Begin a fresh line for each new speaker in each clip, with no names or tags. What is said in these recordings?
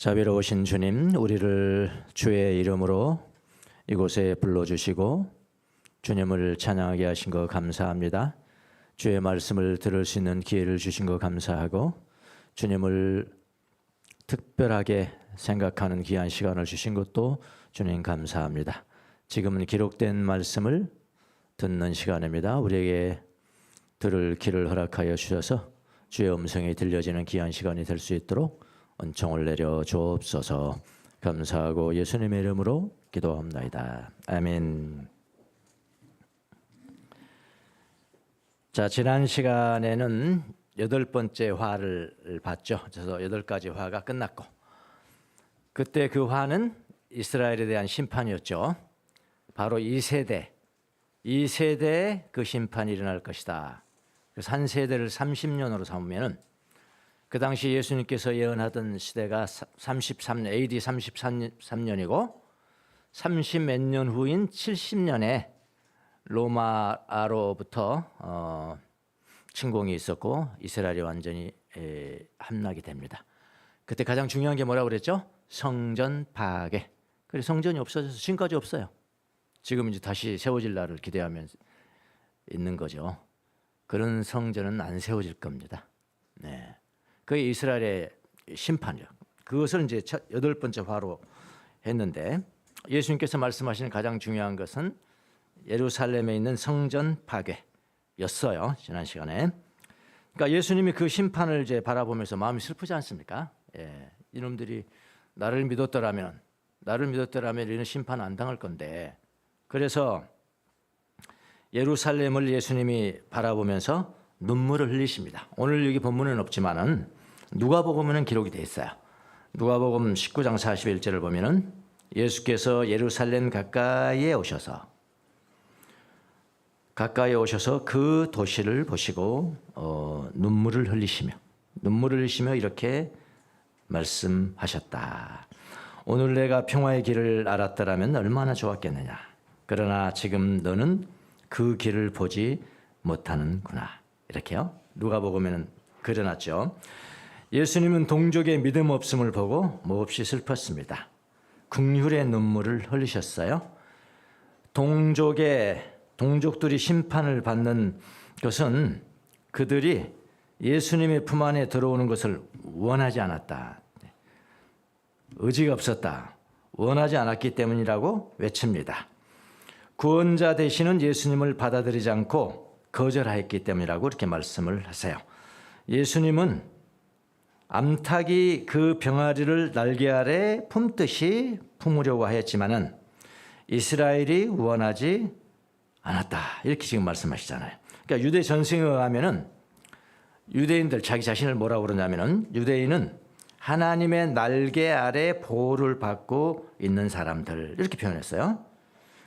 자비로우신 주님, 우리를 주의 이름으로 이곳에 불러주시고 주님을 찬양하게 하신 거 감사합니다. 주의 말씀을 들을 수 있는 기회를 주신 거 감사하고 주님을 특별하게 생각하는 귀한 시간을 주신 것도 주님 감사합니다. 지금은 기록된 말씀을 듣는 시간입니다. 우리에게 들을 길을 허락하여 주셔서 주의 음성이 들려지는 귀한 시간이 될 수 있도록 은총을 내려 주옵소서. 감사하고 예수님의 이름으로 기도합나이다. 아멘. 자, 지난 시간에는 8번째 화를 봤죠. 그래서 8가지 화가 끝났고, 그때 그 화는 이스라엘에 대한 심판이었죠. 바로 이 세대에 그 심판이 일어날 것이다. 그래서 한 세대를 30년으로 삼으면은 그 당시 예수님께서 예언하던 시대가 AD 33년이고 30몇 년 후인 70년에 로마로부터 침공이 있었고 이스라엘이 완전히 함락이 됩니다. 그때 가장 중요한 게 뭐라고 그랬죠? 성전 파괴. 그래서 성전이 없어져서 지금까지 없어요. 지금 이제 다시 세워질 날을 기대하면 있는 거죠. 그런 성전은 안 세워질 겁니다. 네. 그게 이스라엘의 심판이요. 그것을 이제 8번째 화로 했는데, 예수님께서 말씀하시는 가장 중요한 것은 예루살렘에 있는 성전 파괴였어요. 지난 시간에. 그러니까 예수님이 그 심판을 이제 바라보면서 마음이 슬프지 않습니까? 예, 이놈들이 나를 믿었더라면 이런 심판 안 당할 건데. 그래서 예루살렘을 예수님이 바라보면서 눈물을 흘리십니다. 오늘 여기 본문은 없지만은 누가복음에는 기록이 돼 있어요. 누가복음 19장 41절을 보면은 예수께서 예루살렘 가까이에 오셔서 그 도시를 보시고 눈물을 흘리시며 이렇게 말씀하셨다. 오늘 내가 평화의 길을 알았더라면 얼마나 좋았겠느냐. 그러나 지금 너는 그 길을 보지 못하는구나. 이렇게요. 누가복음에는 그려놨죠. 예수님은 동족의 믿음 없음을 보고 몹시 슬펐습니다. 긍휼의 눈물을 흘리셨어요. 동족들이 심판을 받는 것은 그들이 예수님의 품 안에 들어오는 것을 원하지 않았다. 의지가 없었다. 원하지 않았기 때문이라고 외칩니다. 구원자 되시는 예수님을 받아들이지 않고 거절하였기 때문이라고 이렇게 말씀을 하세요. 예수님은 암탉이 그 병아리를 날개 아래 품듯이 품으려고 하였지만은 이스라엘이 원하지 않았다. 이렇게 지금 말씀하시잖아요. 그러니까 유대 전승에 의하면은 유대인들 자기 자신을 뭐라고 그러냐면은 유대인은 하나님의 날개 아래 보호를 받고 있는 사람들 이렇게 표현했어요.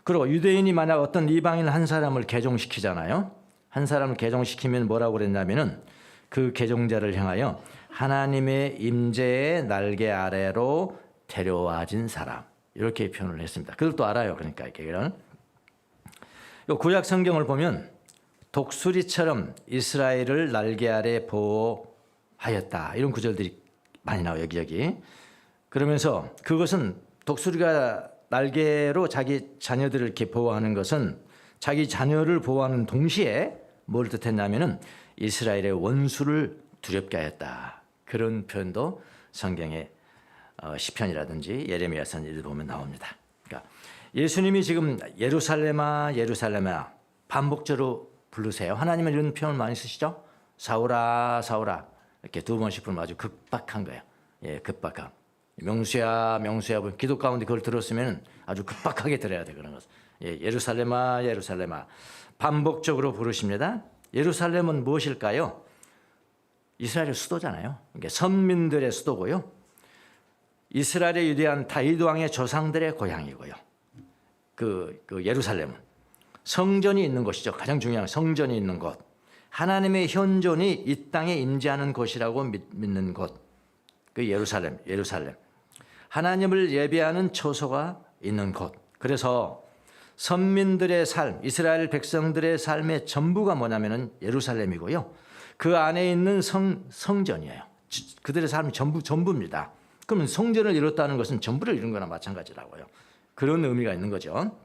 그리고 유대인이 만약 어떤 이방인 한 사람을 개종시키잖아요. 한 사람을 개종시키면 뭐라고 그랬냐면은 그 개종자를 향하여 하나님의 임재의 날개 아래로 데려와진 사람 이렇게 표현을 했습니다. 그들도 알아요. 그러니까 이런 구약 성경을 보면 독수리처럼 이스라엘을 날개 아래 보호하였다 이런 구절들이 많이 나와요. 여기 그러면서 그것은 독수리가 날개로 자기 자녀들을 이렇게 보호하는 것은 자기 자녀를 보호하는 동시에 뭘 뜻했냐면은 이스라엘의 원수를 두렵게 하였다. 그런 표현도 성경의 시편이라든지 예레미야서를 보면 나옵니다. 그러니까 예수님이 지금 예루살렘아 예루살렘아 반복적으로 부르세요. 하나님은 이런 표현을 많이 쓰시죠. 사울아 사울아 이렇게 2번씩 부르면 아주 급박한 거예요. 예, 급박함. 명수야 기도 가운데 그걸 들었으면 아주 급박하게 들어야 돼. 그런 것. 예, 예루살렘아 예루살렘아 반복적으로 부르십니다. 예루살렘은 무엇일까요? 이스라엘의 수도잖아요. 그러니까 선민들의 수도고요. 이스라엘의 유대한 다윗 왕의 조상들의 고향이고요. 그 예루살렘은 성전이 있는 곳이죠. 가장 중요한 성전이 있는 곳. 하나님의 현존이 이 땅에 임재하는 곳이라고 믿는 곳. 그 예루살렘. 하나님을 예배하는 처소가 있는 곳. 그래서 선민들의 삶, 이스라엘 백성들의 삶의 전부가 뭐냐면은 예루살렘이고요. 그 안에 있는 성전이에요. 그들의 삶이 전부입니다. 그러면 성전을 이뤘다는 것은 전부를 이룬 거나 마찬가지라고요. 그런 의미가 있는 거죠.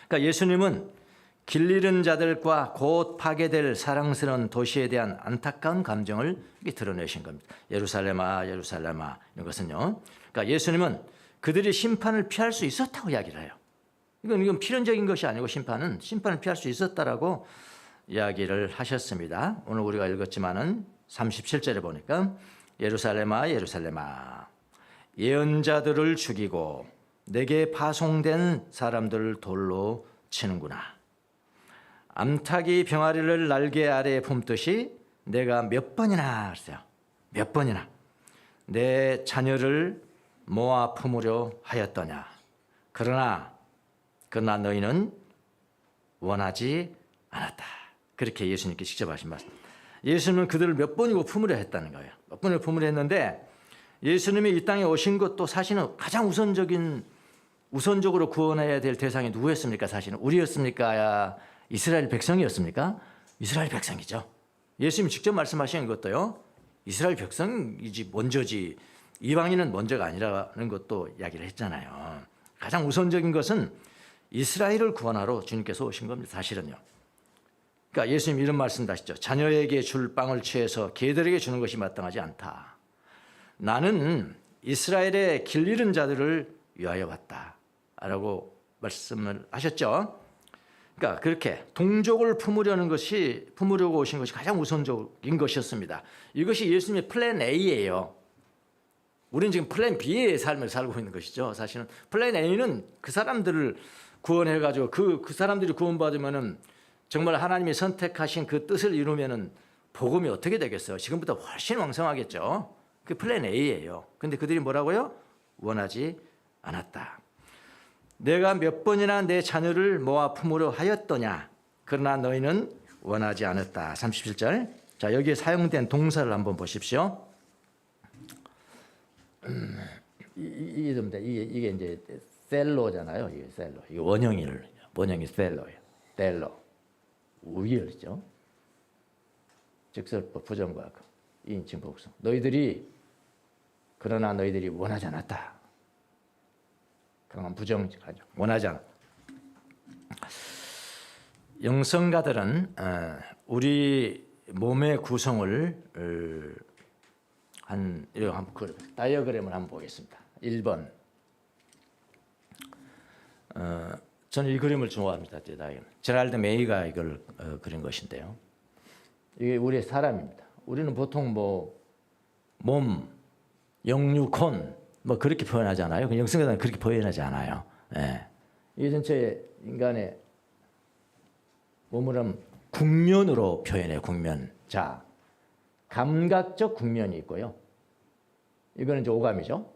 그러니까 예수님은 길 잃은 자들과 곧 파괴될 사랑스러운 도시에 대한 안타까운 감정을 드러내신 겁니다. 예루살렘아 예루살렘아 이런 것은요. 그러니까 예수님은 그들이 심판을 피할 수 있었다고 이야기를 해요. 이건 필연적인 것이 아니고 심판을 피할 수 있었다라고 이야기를 하셨습니다. 오늘 우리가 읽었지만은 37절에 보니까 예루살렘아 예루살렘아 예언자들을 죽이고 내게 파송된 사람들을 돌로 치는구나. 암탉이 병아리를 날개 아래에 품듯이 내가 몇 번이나 했어요. 몇 번이나 내 자녀를 모아 품으려 하였더냐. 그러나 너희는 원하지 않았다. 그렇게 예수님께 직접 하신 말씀. 예수님은 그들을 몇 번이고 품으려 했다는 거예요. 몇 번을 품으려 했는데 예수님이 이 땅에 오신 것도 사실은 가장 우선적으로 구원해야 될 대상이 누구였습니까? 사실은 우리였습니까? 이스라엘 백성이었습니까? 이스라엘 백성이죠. 예수님이 직접 말씀하신 것도요. 이스라엘 백성이지 먼저지 이방인은 먼저가 아니라는 것도 이야기를 했잖아요. 가장 우선적인 것은 이스라엘을 구원하러 주님께서 오신 겁니다. 사실은요. 그러니까 예수님 이런 말씀도 하시죠. 자녀에게 줄 빵을 취해서 개들에게 주는 것이 마땅하지 않다. 나는 이스라엘의 길 잃은 자들을 위하여 왔다라고 말씀을 하셨죠. 그러니까 그렇게 동족을 품으려고 오신 것이 가장 우선적인 것이었습니다. 이것이 예수님의 플랜 A예요. 우리는 지금 플랜 B의 삶을 살고 있는 것이죠. 사실은 플랜 A는 그 사람들을 구원해가지고 그 사람들이 구원받으면은 정말 하나님이 선택하신 그 뜻을 이루면은 복음이 어떻게 되겠어요? 지금보다 훨씬 왕성하겠죠. 그 플랜 A예요. 근데 그들이 뭐라고요? 원하지 않았다. 내가 몇 번이나 내 자녀를 모아 품으려 하였더냐. 그러나 너희는 원하지 않았다. 37절. 자, 여기에 사용된 동사를 한번 보십시오. 이게 이제 셀로잖아요. 이게 셀로. 이게 원형이 셀로예요. 셀로. 우열이죠. 직설법 부정과 이인칭 복수. 그러나 너희들이 원하지 않았다. 강한 부정직하죠. 원하지 않았다. 영성가들은 우리 몸의 구성을 다이어그램을 한번 보겠습니다. 1번. 저는 이 그림을 좋아합니다. 제랄드 메이가 이걸 그린 것인데요. 이게 우리의 사람입니다. 우리는 보통 몸, 영육혼 그렇게 표현하잖아요. 영성가들은 그렇게 표현하지 않아요. 예. 이 전체 인간의 몸을 하면 국면으로 표현해요. 국면. 자, 감각적 국면이 있고요. 이거는 이제 오감이죠.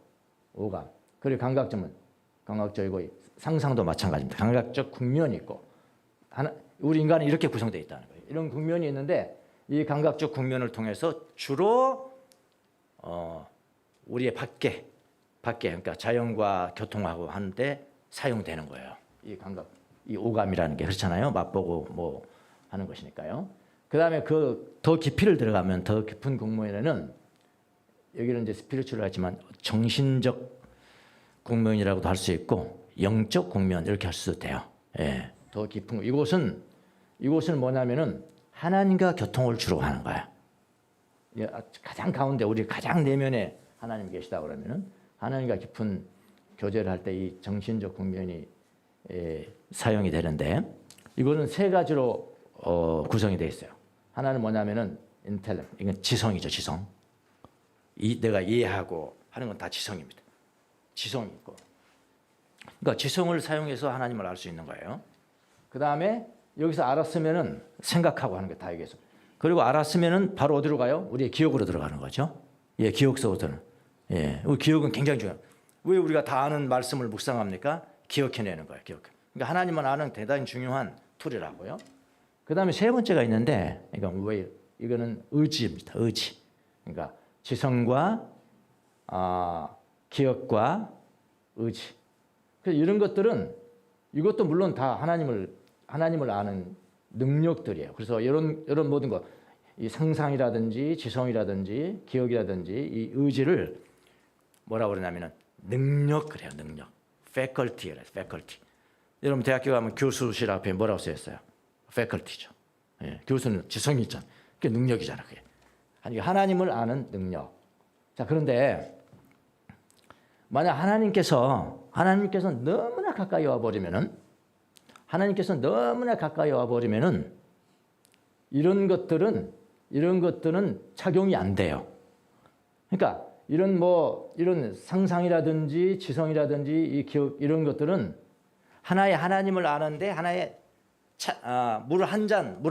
오감. 그리고 감각적이고 상상도 마찬가지입니다. 감각적 국면이 있고 우리 인간은 이렇게 구성되어 있다는 거예요. 이런 국면이 있는데 이 감각적 국면을 통해서 주로 우리의 밖에 그러니까 자연과 교통하고 하는데 사용되는 거예요. 이 오감이라는 게 그렇잖아요. 맛보고 하는 것이니까요. 그 다음에 더 깊이를 들어가면 더 깊은 국면에는 여기는 이제 스피리추얼 하지만 정신적 국면이라고도 할 수 있고 영적 국면 이렇게 할 수도 돼요. 예, 더 깊은 이곳은 뭐냐면은 하나님과 교통을 주로 하는 거야. 가장 가운데 우리 가장 내면에 하나님 계시다 그러면은 하나님과 깊은 교제를 할 때 이 정신적 국면이 사용이 되는데 이거는 세 가지로 구성이 되어 있어요. 하나는 뭐냐면은 인텔렉, 이건 지성이죠, 지성. 내가 이해하고 하는 건 다 지성입니다. 지성이 있고. 그러니까 지성을 사용해서 하나님을 알 수 있는 거예요. 그 다음에 여기서 알았으면은 생각하고 하는 게 다 여기서. 그리고 알았으면은 바로 어디로 가요? 우리의 기억으로 들어가는 거죠. 예, 기억 속으로는. 예, 우리 기억은 굉장히 중요해요. 왜 우리가 다 아는 말씀을 묵상합니까? 기억해내는 거예요. 기억. 그러니까 하나님만 아는 대단히 중요한 툴이라고요. 그 다음에 세 번째가 있는데, 이거는 의지입니다. 의지. 그러니까 지성과 기억과 의지. 그래서 이런 것들은 이것도 물론 다 하나님을 아는 능력들이에요. 그래서 이런 모든 것, 이 상상이라든지 지성이라든지 기억이라든지 이 의지를 뭐라고 그러냐면은 능력 그래요. 능력. faculty래요. faculty. 여러분 대학교 가면 교수실 앞에 뭐라고 써 있어요? faculty죠. 예, 교수는 지성이 있잖아요. 그게 능력이잖아. 그게. 아니 하나님을 아는 능력. 자 그런데 만약 하나님께서 너무나 가까이 와 버리면은 이런 것들은 작용이 안 돼요. 그러니까 이런 상상이라든지 지성이라든지 이 기억 이런 것들은 하나의 하나님을 아는데 하나의 물 한 잔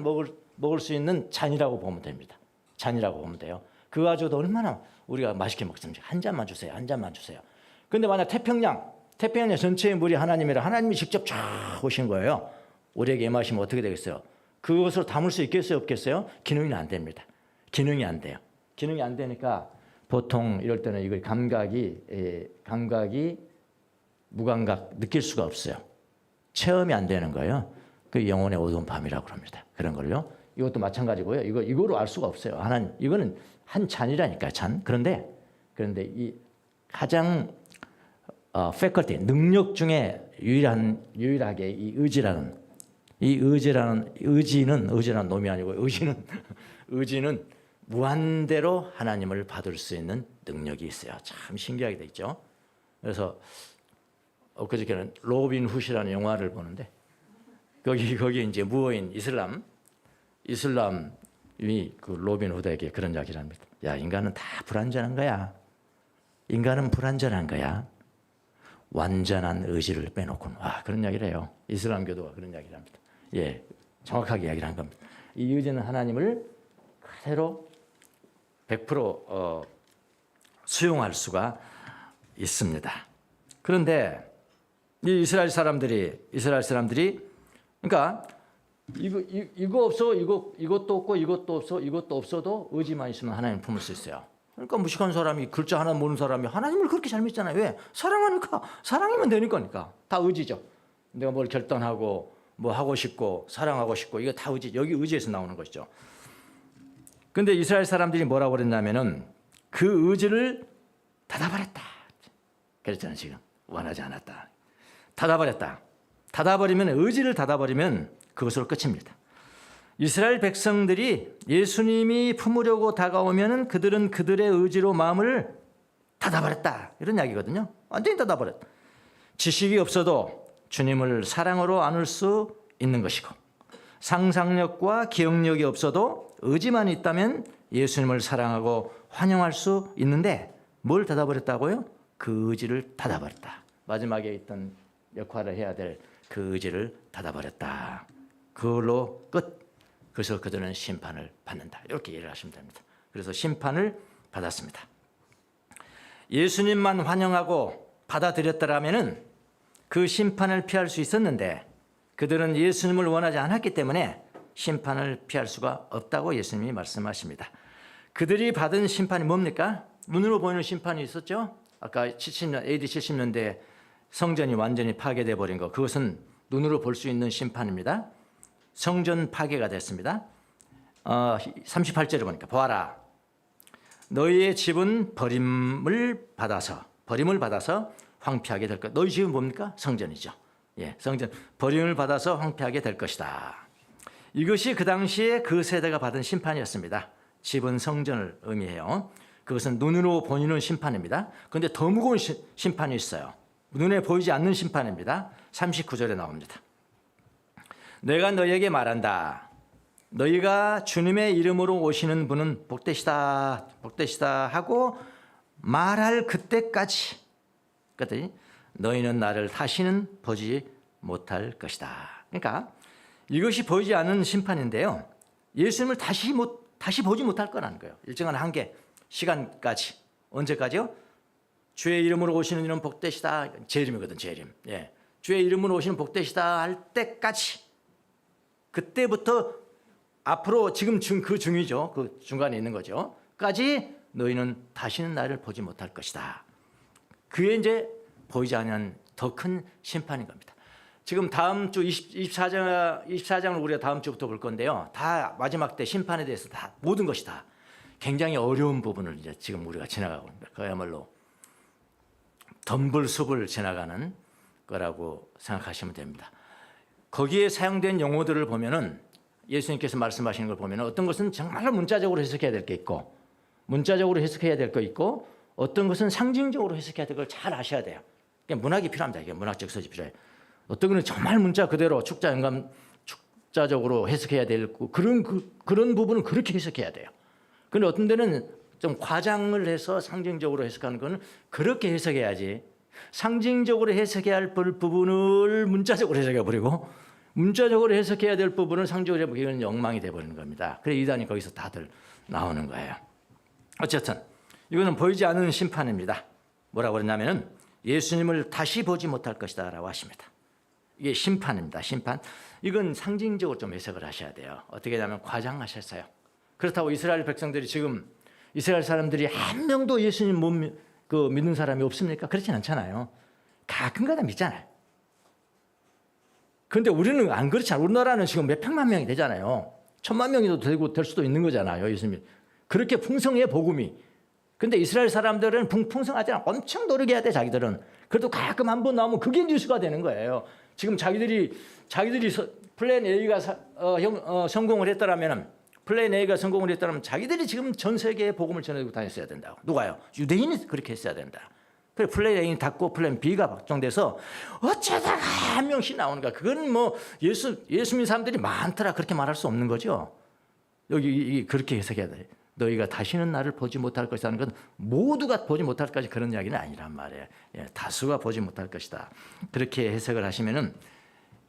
먹을 수 있는 잔이라고 보면 됩니다. 잔이라고 보면 돼요. 그거 가지고도 얼마나 우리가 맛있게 먹습니까? 한 잔만 주세요. 그런데 만약 태평양 전체의 물이 하나님이라 하나님이 직접 쫙 오신 거예요. 우리에게 임하시면 어떻게 되겠어요? 그것을 담을 수 있겠어요? 없겠어요? 기능이 안 됩니다. 기능이 안 돼요. 기능이 안 되니까 보통 이럴 때는 이걸 감각이 무감각 느낄 수가 없어요. 체험이 안 되는 거예요. 그 영혼의 어두운 밤이라고 합니다. 그런 걸요. 이것도 마찬가지고요. 이거로 알 수가 없어요. 하나님 이거는 한 잔이라니까요. 잔. 그런데 이 가장 faculty 능력 중에 유일하게 이 의지는 놈이 아니고 의지는 무한대로 하나님을 받을 수 있는 능력이 있어요. 참 신기하게 돼 있죠. 그래서 엊그저께는 로빈 훗이라는 영화를 보는데 거기 이제 무어인 이슬람이 그 로빈 훗에게 그런 이야기를 합니다. 야 인간은 다 불완전한 거야. 완전한 의지를 빼놓고는 그런 이야기를 해요. 이슬람교도가 그런 이야기를 합니다. 예, 정확하게 이야기를 한 겁니다. 이 의지는 하나님을 그대로 100% 수용할 수가 있습니다. 그런데 이 이스라엘 사람들이 그러니까 이거 없어 이것도 없고 이것도 없어도 의지만 있으면 하나님 품을 수 있어요. 그러니까 무식한 사람이 글자 하나 모르는 사람이 하나님을 그렇게 잘 믿잖아요. 왜? 사랑하니까. 사랑이면 되니까. 다 의지죠. 내가 뭘 결단하고 뭐 하고 싶고 사랑하고 싶고 이거 다 의지. 여기 의지에서 나오는 것이죠. 근데 이스라엘 사람들이 뭐라고 그랬냐면은 그 의지를 닫아버렸다. 그랬잖아요. 지금 원하지 않았다. 의지를 닫아버리면 그것으로 끝입니다. 이스라엘 백성들이 예수님이 품으려고 다가오면은 그들은 그들의 의지로 마음을 닫아버렸다. 이런 이야기거든요. 완전히 닫아버렸다. 지식이 없어도 주님을 사랑으로 안을 수 있는 것이고 상상력과 기억력이 없어도 의지만 있다면 예수님을 사랑하고 환영할 수 있는데 뭘 닫아버렸다고요? 그 의지를 닫아버렸다. 마지막에 있던 역할을 해야 될 그 의지를 닫아버렸다. 그걸로 끝. 그래서 그들은 심판을 받는다. 이렇게 이해를 하시면 됩니다. 그래서 심판을 받았습니다. 예수님만 환영하고 받아들였더라면은 그 심판을 피할 수 있었는데 그들은 예수님을 원하지 않았기 때문에 심판을 피할 수가 없다고 예수님이 말씀하십니다. 그들이 받은 심판이 뭡니까? 눈으로 보이는 심판이 있었죠. 아까 AD 70년대에 성전이 완전히 파괴돼 버린 거, 그것은 눈으로 볼 수 있는 심판입니다. 성전 파괴가 됐습니다. 38절을 보니까 보아라, 너희의 집은 버림을 받아서 황폐하게 될 것. 너희 집은 뭡니까? 성전이죠. 예, 성전 버림을 받아서 황폐하게 될 것이다. 이것이 그 당시에 그 세대가 받은 심판이었습니다. 집은 성전을 의미해요. 그것은 눈으로 보이는 심판입니다. 그런데 더 무거운 심판이 있어요. 눈에 보이지 않는 심판입니다. 39절에 나옵니다. 내가 너희에게 말한다. 너희가 주님의 이름으로 오시는 분은 복되시다 하고 말할 그때까지 너희는 나를 다시는 보지 못할 것이다. 그러니까 이것이 보이지 않는 심판인데요. 예수님을 다시 보지 못할 거라는 거예요. 일정한 한계, 시간까지. 언제까지요? 주의 이름으로 오시는 이는 복되시다. 재림이거든, 재림. 예. 주의 이름으로 오시는 복되시다 할 때까지. 그때부터 앞으로 지금 그 중이죠. 그 중간에 있는 거죠. 까지 너희는 다시는 나를 보지 못할 것이다. 그게 이제 보이지 않는 더 큰 심판인 겁니다. 지금 다음 주 24장을 우리가 다음 주부터 볼 건데요. 다 마지막 때 심판에 대해서 다 모든 것이 다 굉장히 어려운 부분을 이제 지금 우리가 지나가고 있습니다. 그야말로 덤불숲을 지나가는 거라고 생각하시면 됩니다. 거기에 사용된 용어들을 보면은 예수님께서 말씀하시는 걸 보면은 어떤 것은 정말로 문자적으로 해석해야 될 게 있고 문자적으로 해석해야 될 거 있고 어떤 것은 상징적으로 해석해야 될 걸 잘 아셔야 돼요. 그러니까 문학이 필요합니다. 이게 문학적 서지 필요해요. 어떤 거는 정말 문자 그대로 축자 영감 축자적으로 해석해야 될 그런 부분은 그렇게 해석해야 돼요. 그런데 어떤 데는 좀 과장을 해서 상징적으로 해석하는 거는 그렇게 해석해야지 상징적으로 해석해야 할 부분을 문자적으로 해석해 버리고 문자적으로 해석해야 될 부분을 상징적으로 해석하는 엉망이 돼버리는 겁니다. 그래서 이단이 거기서 다들 나오는 거예요. 어쨌든 이거는 보이지 않는 심판입니다. 뭐라고 그러냐면은 예수님을 다시 보지 못할 것이다 라고 하십니다. 이게 심판입니다. 심판. 이건 상징적으로 좀 해석을 하셔야 돼요. 어떻게 하냐면 과장하셨어요. 그렇다고 이스라엘 백성들이 지금 이스라엘 사람들이 한 명도 예수님 못 믿는 사람이 없습니까? 그렇진 않잖아요. 가끔가다 믿잖아요. 그런데 우리는 안 그렇잖아요. 우리나라는 지금 몇백만 명이 되잖아요. 1000만 명이 될 수도 있는 거잖아요. 예수님. 그렇게 풍성해 복음이. 근데 이스라엘 사람들은 풍성하지 않아. 엄청 노력해야 돼 자기들은. 그래도 가끔 한 번 나오면 그게 뉴스가 되는 거예요. 지금 자기들이 플랜 A가 성공을 했더라면 플랜 A가 성공을 했더라면 자기들이 지금 전 세계에 복음을 전해주고 다녔어야 된다고. 누가요? 유대인이 그렇게 했어야 된다. 그래 플랜 A는 닫고 플랜 B가 확정돼서 어쩌다가 한 명씩 나오는 거야. 그건 뭐 예수 믿는 사람들이 많더라 그렇게 말할 수 없는 거죠. 여기 그렇게 해석해야 돼. 너희가 다시는 나를 보지 못할 것이라는 건 모두가 보지 못할 것이 그런 이야기는 아니란 말이에요. 예, 다수가 보지 못할 것이다. 그렇게 해석을 하시면은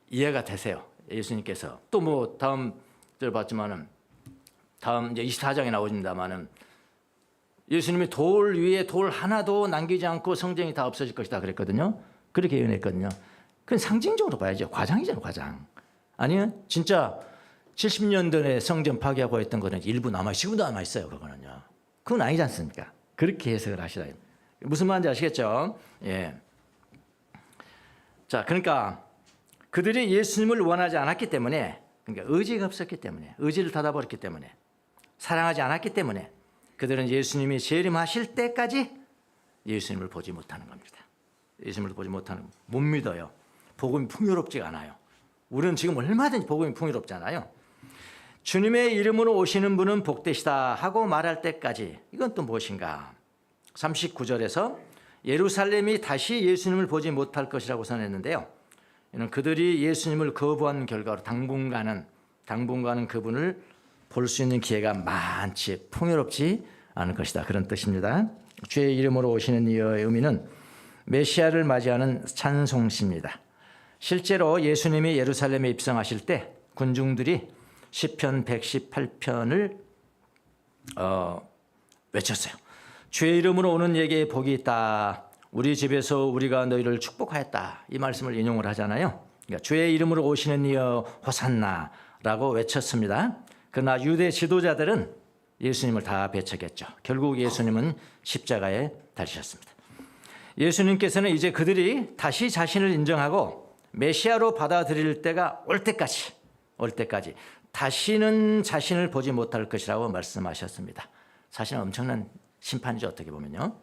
이해가 되세요. 예수님께서 또 뭐 다음 절 봤지만은 다음 이제 24장에 나오십니다만은 예수님이 돌 위에 돌 하나도 남기지 않고 성전이 다 없어질 것이다 그랬거든요. 그렇게 예언했거든요. 그건 상징적으로 봐야죠. 과장이잖아요, 과장. 아니면 진짜 70년 전에 성전 파괴하고 했던 거는 일부 지금도 남아있어요. 그거는요. 그건 아니지 않습니까? 그렇게 해석을 하시라. 무슨 말인지 아시겠죠? 예. 자, 그러니까 그들이 예수님을 원하지 않았기 때문에 그러니까 의지가 없었기 때문에 의지를 닫아버렸기 때문에 사랑하지 않았기 때문에 그들은 예수님이 재림하실 때까지 예수님을 보지 못하는 겁니다. 예수님을 보지 못하는 못 믿어요. 복음이 풍요롭지가 않아요. 우리는 지금 얼마든지 복음이 풍요롭잖아요. 주님의 이름으로 오시는 분은 복되시다 하고 말할 때까지 이건 또 무엇인가? 39절에서 예루살렘이 다시 예수님을 보지 못할 것이라고 선언했는데요. 이는 그들이 예수님을 거부한 결과로 당분간은 그분을 볼 수 있는 기회가 많지 풍요롭지 않을 것이다. 그런 뜻입니다. 주의 이름으로 오시는 이의 의미는 메시아를 맞이하는 찬송시입니다. 실제로 예수님이 예루살렘에 입성하실 때 군중들이 시편 118편을 외쳤어요. 주의 이름으로 오는 이에게 복이 있다. 우리 집에서 우리가 너희를 축복하였다. 이 말씀을 인용을 하잖아요. 그러니까 주의 이름으로 오시는 이여 호산나라고 외쳤습니다. 그러나 유대 지도자들은 예수님을 다 배척했죠. 결국 예수님은 십자가에 달리셨습니다. 예수님께서는 이제 그들이 다시 자신을 인정하고 메시아로 받아들일 때가 올 때까지 다시는 자신을 보지 못할 것이라고 말씀하셨습니다. 사실은 엄청난 심판이죠. 어떻게 보면요.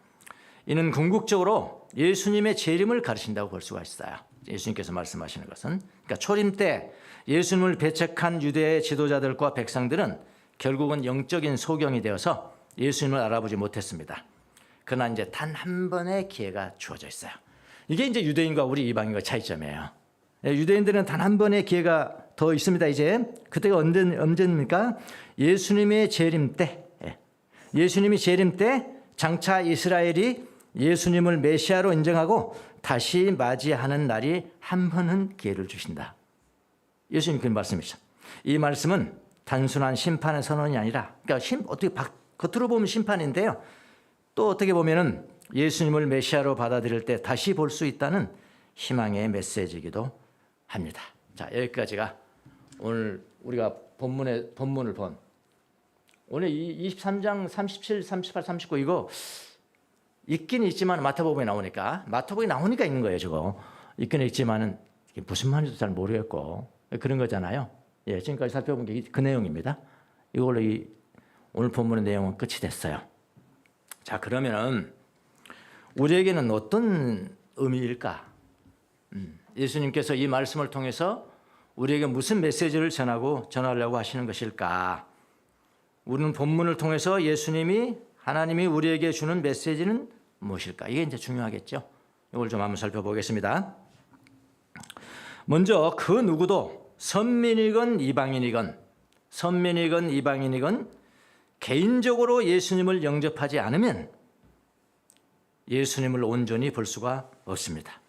이는 궁극적으로 예수님의 재림을 가르친다고 볼 수가 있어요. 예수님께서 말씀하시는 것은 그러니까 초림 때 예수님을 배척한 유대 지도자들과 백성들은 결국은 영적인 소경이 되어서 예수님을 알아보지 못했습니다. 그러나 이제 단 한 번의 기회가 주어져 있어요. 이게 이제 유대인과 우리 이방인과 차이점이에요. 유대인들은 단 한 번의 기회가 더 있습니다. 이제 그때가 언제입니까? 예수님의 재림 때. 예수님이 재림 때 장차 이스라엘이 예수님을 메시아로 인정하고 다시 맞이하는 날이 한 번은 기회를 주신다. 예수님 그 말씀이죠. 이 말씀은 단순한 심판의 선언이 아니라 그러니까 어떻게 겉으로 보면 심판인데요. 또 어떻게 보면은 예수님을 메시아로 받아들일 때 다시 볼 수 있다는 희망의 메시지이기도 합니다. 자, 여기까지가 오늘 우리가 본문을 본 오늘 23장 37, 38, 39 이거 있긴 있지만 마태복음에 나오니까 있는 거예요. 저거 있긴 있지만은 이게 무슨 말인지도 잘 모르겠고 그런 거잖아요. 예, 지금까지 살펴본 게 그 내용입니다. 이걸로 오늘 본문의 내용은 끝이 됐어요. 자, 그러면은 우리에게는 어떤 의미일까? 예수님께서 이 말씀을 통해서 우리에게 무슨 메시지를 전하려고 하시는 것일까? 우리는 본문을 통해서 예수님이 하나님이 우리에게 주는 메시지는 무엇일까? 이게 이제 중요하겠죠. 이걸 좀 한번 살펴보겠습니다. 먼저 그 누구도 선민이건 이방인이건 개인적으로 예수님을 영접하지 않으면 예수님을 온전히 볼 수가 없습니다.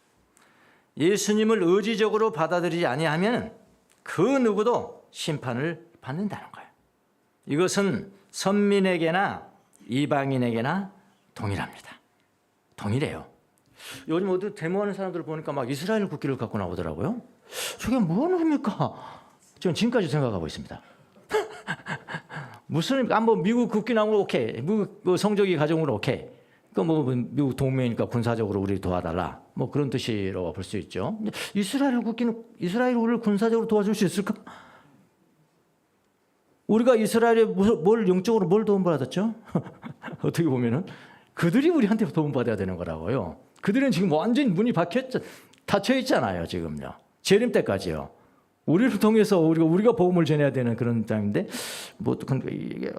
예수님을 의지적으로 받아들이지 아니하면 그 누구도 심판을 받는다는 거예요. 이것은 선민에게나 이방인에게나 동일합니다. 동일해요. 요즘 어디 데모하는 사람들 보니까 막 이스라엘 국기를 갖고 나오더라고요. 저게 뭐하는 겁니까? 저는 지금까지 생각하고 있습니다. 무슨 뭐 미국 국기 나오면 오케이, 미국 성적이 가정으로 오케이. 뭐 미국 동맹이니까 군사적으로 우리 도와달라. 뭐 그런 뜻이라고 볼 수 있죠. 이스라엘 국기는 이스라엘 우리를 군사적으로 도와줄 수 있을까? 우리가 이스라엘에 뭘 영적으로 뭘 도움받았죠? 어떻게 보면은 그들이 우리한테 도움받아야 되는 거라고요. 그들은 지금 완전히 문이 닫혀 있잖아요. 지금요. 재림 때까지요. 우리를 통해서 우리가 복음을 전해야 되는 그런 땅인데 뭐 이게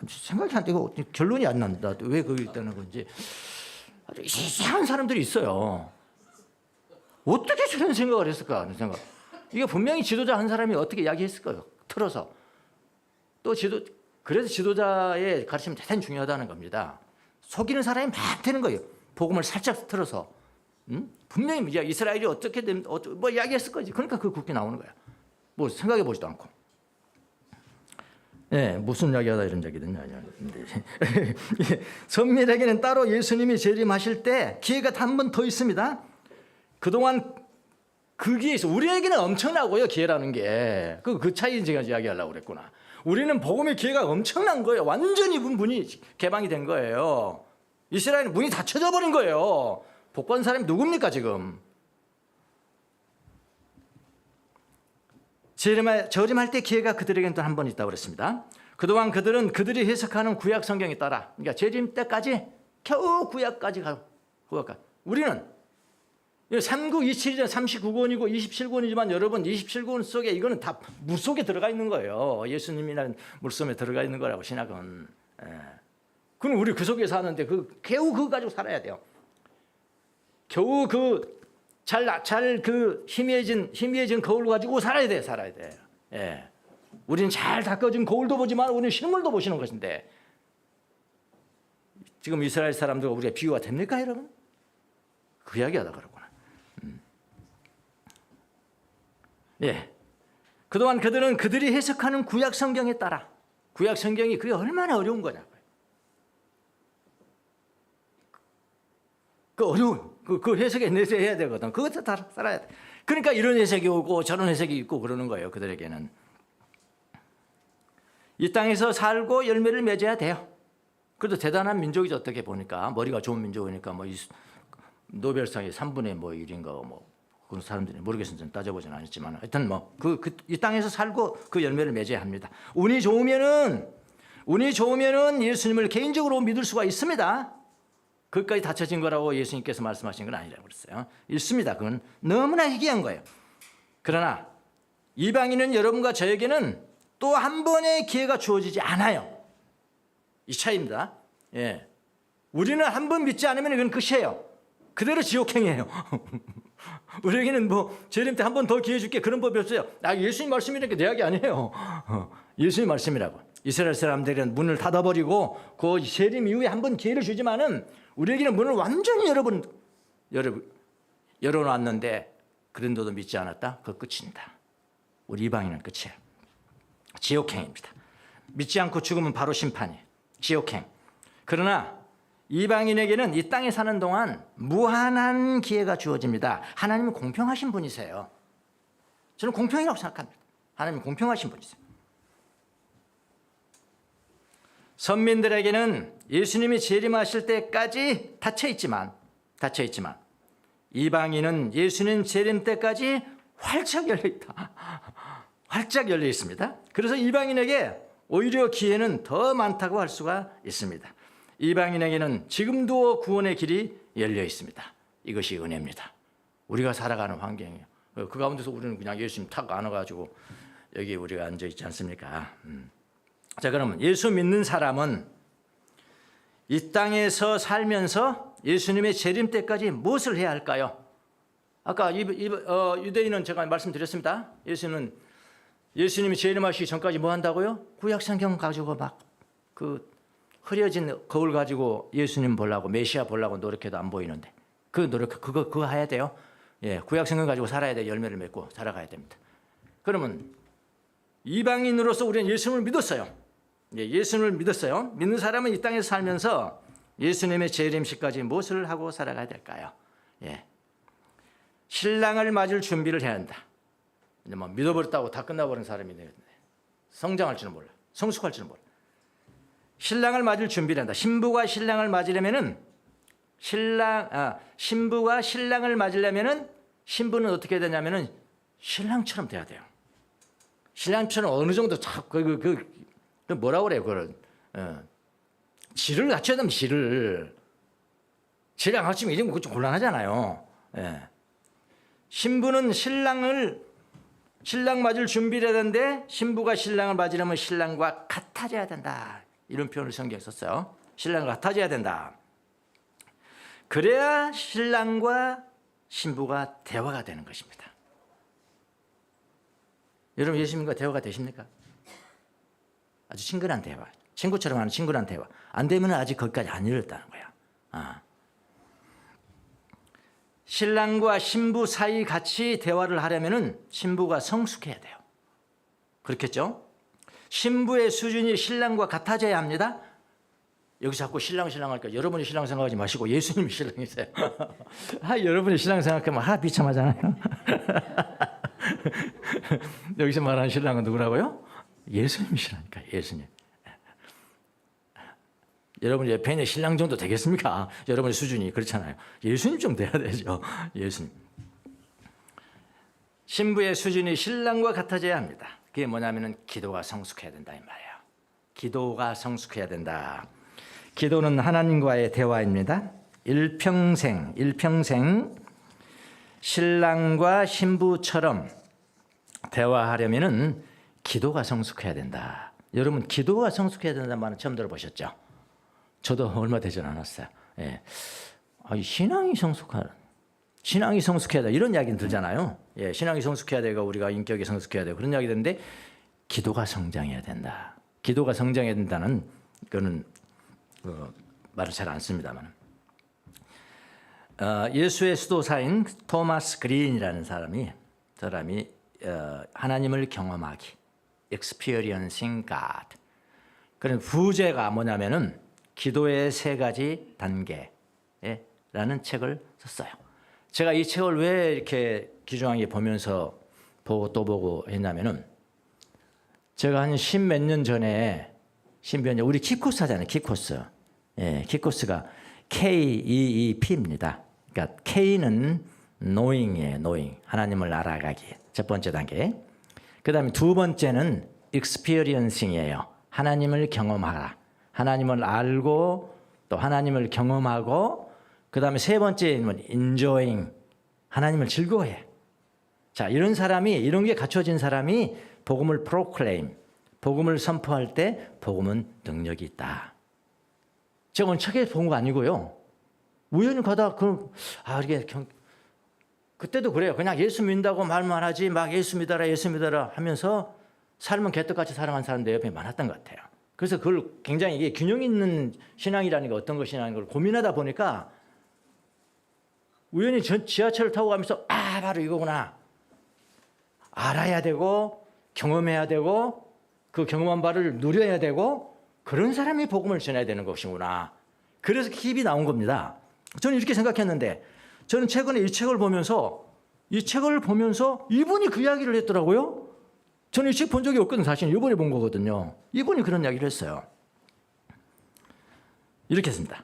생각이 안 되고 결론이 안 난다. 왜 그게 있다는 건지 아주 이상한 사람들이 있어요. 어떻게 저런 생각을 했을까 하는 생각. 이게 분명히 지도자 한 사람이 어떻게 이야기했을 거예요. 틀어서 또 그래서 지도자의 가르침이 대단히 중요하다는 겁니다. 속이는 사람이 많다는 거예요. 복음을 살짝 틀어서 분명히 이스라엘이 어떻게 되면 뭐 이야기했을 거지. 그러니까 그 국기 나오는 거야. 뭐 생각해 보지도 않고. 네, 무슨 이야기하다 이런 얘기든 선민에게는 따로 예수님이 재림하실 때 기회가 한 번 더 있습니다. 그동안 그 기회 있어. 우리에게는 엄청나고요. 기회라는 게. 그 차이 제가 이야기하려고 그랬구나. 우리는 복음의 기회가 엄청난 거예요. 완전히 문이 개방이 된 거예요. 이스라엘은 문이 닫혀져 버린 거예요. 복 받은 사람이 누굽니까 지금? 재림할 때 기회가 그들에게는 또 한 번 있다고 그랬습니다. 그동안 그들이 해석하는 구약 성경에 따라, 그러니까 재림 때까지 겨우 구약까지 가고, 우리는 3927년 39권이고 27권이지만 여러분 27권 속에 이거는 다 물 속에 들어가 있는 거예요. 예수님이라는 물속에 들어가 있는 거라고 신학은. 그럼 우리 그 속에 사는데 겨우 그거 가지고 살아야 돼요. 겨우 희미해진 거울 가지고 살아야 돼. 예. 우리는 잘 닦아진 거울도 보지만 우리는 실물도 보시는 것인데 지금 이스라엘 사람들과 우리가 비유가 됩니까, 여러분? 그 이야기하다 그러구나. 예. 그동안 그들이 해석하는 구약 성경에 따라 구약 성경이 그게 얼마나 어려운 거냐고요. 그 어려운 그 해석에 내세해야 되거든. 그것도 다 살아야 돼. 그러니까 이런 해석이 오고 저런 해석이 있고 그러는 거예요. 그들에게는 이 땅에서 살고 열매를 맺어야 돼요. 그래도 대단한 민족이죠. 어떻게 보니까 머리가 좋은 민족이니까 뭐 노벨상의 3분의 1인가 뭐 그런 사람들이 모르겠으면 따져보지는 않았지만 하여튼 이 땅에서 살고 그 열매를 맺어야 합니다. 운이 좋으면은 예수님을 개인적으로 믿을 수가 있습니다. 그것까지 닫혀진 거라고 예수님께서 말씀하신 건 아니라고 그랬어요. 있습니다. 그건 너무나 희귀한 거예요. 그러나 이방인은 여러분과 저에게는 또 한 번의 기회가 주어지지 않아요. 이 차이입니다. 예. 우리는 한 번 믿지 않으면 이건 끝이에요. 그대로 지옥행이에요. 우리에게는 재림 때 한 번 더 기회 줄게 그런 법이 없어요. 예수님 말씀이니까 내 이야기 아니에요. 예수님 말씀이라고. 이스라엘 사람들은 문을 닫아버리고 그 재림 이후에 한 번 기회를 주지만은 우리에게는 문을 완전히 열어놨는데 그런데도 믿지 않았다? 그 끝입니다. 우리 이방인은 끝이에요. 지옥행입니다. 믿지 않고 죽으면 바로 심판이에요. 지옥행. 그러나 이방인에게는 이 땅에 사는 동안 무한한 기회가 주어집니다. 하나님은 공평하신 분이세요. 저는 공평이라고 생각합니다. 하나님은 공평하신 분이세요. 선민들에게는 예수님이 재림하실 때까지 닫혀있지만 이방인은 예수님 재림 때까지 활짝 열려있다. 활짝 열려있습니다. 그래서 이방인에게 오히려 기회는 더 많다고 할 수가 있습니다. 이방인에게는 지금도 구원의 길이 열려 있습니다. 이것이 은혜입니다. 우리가 살아가는 환경이에요. 그 가운데서 우리는 그냥 예수님 탁 안아가지고 여기 우리가 앉아 있지 않습니까? 자, 그러면 예수 믿는 사람은 이 땅에서 살면서 예수님의 재림 때까지 무엇을 해야 할까요? 아까 유대인은 제가 말씀드렸습니다. 예수님이 재림하시기 전까지 뭐 한다고요? 구약 성경 가지고 막 그 흐려진 거울 가지고 예수님 보려고 메시아 보려고 노력해도 안 보이는데 그거 해야 돼요. 예, 구약 성경 가지고 살아야 돼. 열매를 맺고 살아가야 됩니다. 그러면 이방인으로서 우리는 예수님을 믿었어요. 예, 예수님을 믿었어요. 믿는 사람은 이 땅에서 살면서 예수님의 재림식까지 무엇을 하고 살아가야 될까요? 예, 신랑을 맞을 준비를 해야 한다. 이제 뭐 믿어버렸다고 다 끝나버린 사람이 되겠네. 성장할 줄은 몰라. 성숙할 줄은 몰라. 신랑을 맞을 준비를 한다. 신부가 신랑을 맞으려면은 신부가 신랑을 맞으려면은 신부는 어떻게 해야 되냐면은 신랑처럼 돼야 돼요. 신랑처럼 어느 정도 뭐라고 그래요? 그걸 질을 갖춰야 됩니다. 질을 안 갖추면 이런 거 좀 곤란하잖아요. 예. 신부는 신랑 맞을 준비를 해야 되는데 신부가 신랑을 맞으려면 신랑과 같아져야 된다. 이런 표현을 성경에 썼어요. 신랑과 같아져야 된다. 그래야 신랑과 신부가 대화가 되는 것입니다. 여러분 예수님과 대화가 되십니까? 아주 친근한 대화, 친구처럼 하는 친근한 대화. 안 되면 아직 거기까지 안 이르렀다는 거야. 신랑과 신부 사이 같이 대화를 하려면 신부가 성숙해야 돼요. 그렇겠죠? 신부의 수준이 신랑과 같아져야 합니다. 여기서 자꾸 신랑 하니까 여러분이 신랑 생각하지 마시고 예수님이 신랑이세요. 여러분이 신랑 생각하면 비참하잖아요. 여기서 말하는 신랑은 누구라고요? 예수님이시라니까. 예수님. 여러분 옆에 있는 신랑 정도 되겠습니까? 여러분의 수준이 그렇잖아요. 예수님 좀 돼야 되죠. 예수님. 신부의 수준이 신랑과 같아져야 합니다. 그게 뭐냐면은 기도가 성숙해야 된다 이 말이에요. 기도가 성숙해야 된다. 기도는 하나님과의 대화입니다. 일평생 신랑과 신부처럼 대화하려면은 기도가 성숙해야 된다. 여러분 기도가 성숙해야 된다는 말은 처음 들어보셨죠? 저도 얼마 되지 않았어요. 예. 신앙이 성숙해야 돼. 이런 이야기는 들잖아요. 예, 신앙이 성숙해야 되고 우리가 인격이 성숙해야 되고 그런 이야기 듣는데 기도가 성장해야 된다. 기도가 성장해야 된다는 그거는 말을 잘 안 씁니다만 예수의 수도사인 토마스 그린이라는 사람이 하나님을 경험하기 experiencing God 그런 부제가 뭐냐면은 기도의 3가지 단계라는 책을 썼어요. 제가 이 책을 왜 이렇게 귀중하게 보면서 보고 또 보고 했냐면은 제가 한 10몇 년 전에 우리 키코스 하잖아요. 키코스. 예, 키코스가 KEEP입니다. 그러니까 K는 knowing이에요. knowing. 하나님을 알아가기. 첫 번째 단계. 그다음에 두 번째는 experiencing이에요. 하나님을 경험하라. 하나님을 알고 또 하나님을 경험하고 그다음에 세 번째는 enjoying. 하나님을 즐거워해. 자, 이런 게 갖춰진 사람이 복음을 proclaim. 복음을 선포할 때 복음은 능력이 있다. 제가 오늘 책에 본 거 아니고요. 우연히 가다가 그때도 그래요. 그냥 예수 믿는다고 말만 하지 막 예수 믿어라 하면서 삶은 개떡같이 살아가는 사람들 옆에 많았던 것 같아요. 그래서 그걸 굉장히 이게 균형 있는 신앙이라는 게 어떤 것이냐는 걸 고민하다 보니까 우연히 지하철을 타고 가면서 바로 이거구나. 알아야 되고 경험해야 되고 그 경험한 바를 누려야 되고 그런 사람이 복음을 전해야 되는 것이구나. 그래서 힙이 나온 겁니다. 저는 이렇게 생각했는데 저는 최근에 이 책을 보면서 이분이 그 이야기를 했더라고요. 저는 이 책 본 적이 없거든요. 사실 이번에 본 거거든요. 이분이 그런 이야기를 했어요. 이렇게 했습니다.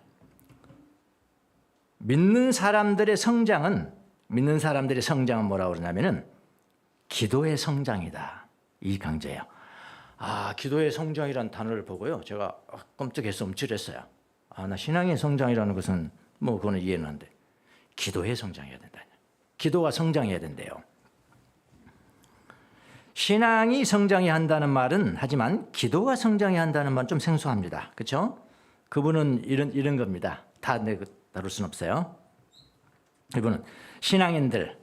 믿는 사람들의 성장은 뭐라고 그러냐면은 기도의 성장이다. 이 강제예요. 기도의 성장이라는 단어를 보고요. 제가 깜짝해서 움찔했어요. 나 신앙의 성장이라는 것은 뭐 그거는 이해는 안 돼. 기도의 성장해야 된다. 기도가 성장해야 된대요. 신앙이 성장해야 한다는 말은 하지만 기도가 성장해야 한다는 말은 좀 생소합니다. 그렇죠? 그분은 이런 겁니다. 다 다룰 수는 없어요. 이분은 신앙인들,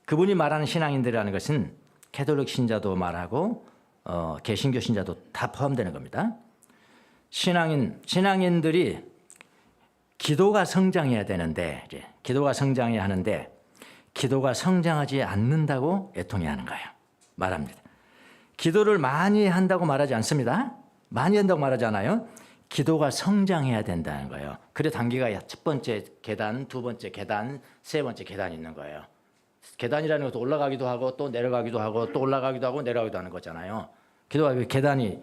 그분이 말하는 신앙인들이라는 것은 캐톨릭 신자도 말하고 개신교 신자도 다 포함되는 겁니다. 신앙인들이 기도가 성장해야 되는데, 기도가 성장해야 하는데 기도가 성장하지 않는다고 애통해하는 거예요. 말합니다. 기도를 많이 한다고 말하지 않습니다. 많이 한다고 말하지 않아요. 기도가 성장해야 된다는 거예요. 그래 단계가 첫 번째 계단, 두 번째 계단, 세 번째 계단이 있는 거예요. 계단이라는 것도 올라가기도 하고 또 내려가기도 하고 또 올라가기도 하고 내려가기도 하는 거잖아요. 기도가 계단이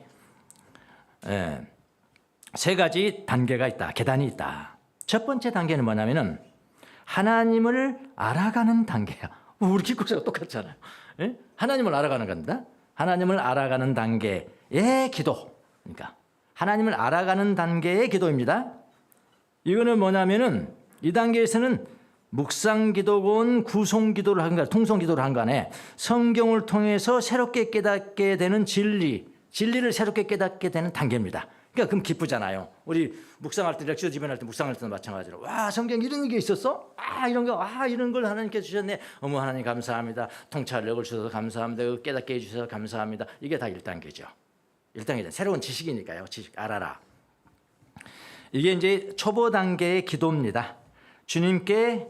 세 가지 단계가 있다. 계단이 있다. 첫 번째 단계는 뭐냐면은 하나님을 알아가는 단계야. 우리 기도가 똑같잖아요. 예? 하나님을 알아가는 겁니다. 하나님을 알아가는 단계의 기도. 그러니까 하나님을 알아가는 단계의 기도입니다. 이거는 뭐냐면은 이 단계에서는 묵상 기도건 구송 기도를 한 간에 통성 기도를 한 간에 성경을 통해서 새롭게 깨닫게 되는 진리를 새롭게 깨닫게 되는 단계입니다. 그러니까 그럼 기쁘잖아요. 우리 묵상할 때 렉처 집연할 때 묵상할 때도 마찬가지로 와 성경 이런 게 있었어? 이런 걸 하나님께 주셨네. 어머 하나님 감사합니다. 통찰력을 주셔서 감사합니다. 깨닫게 해주셔서 감사합니다. 이게 다 1단계죠. 1단계죠. 새로운 지식이니까요. 지식 알아라. 이게 이제 초보 단계의 기도입니다. 주님께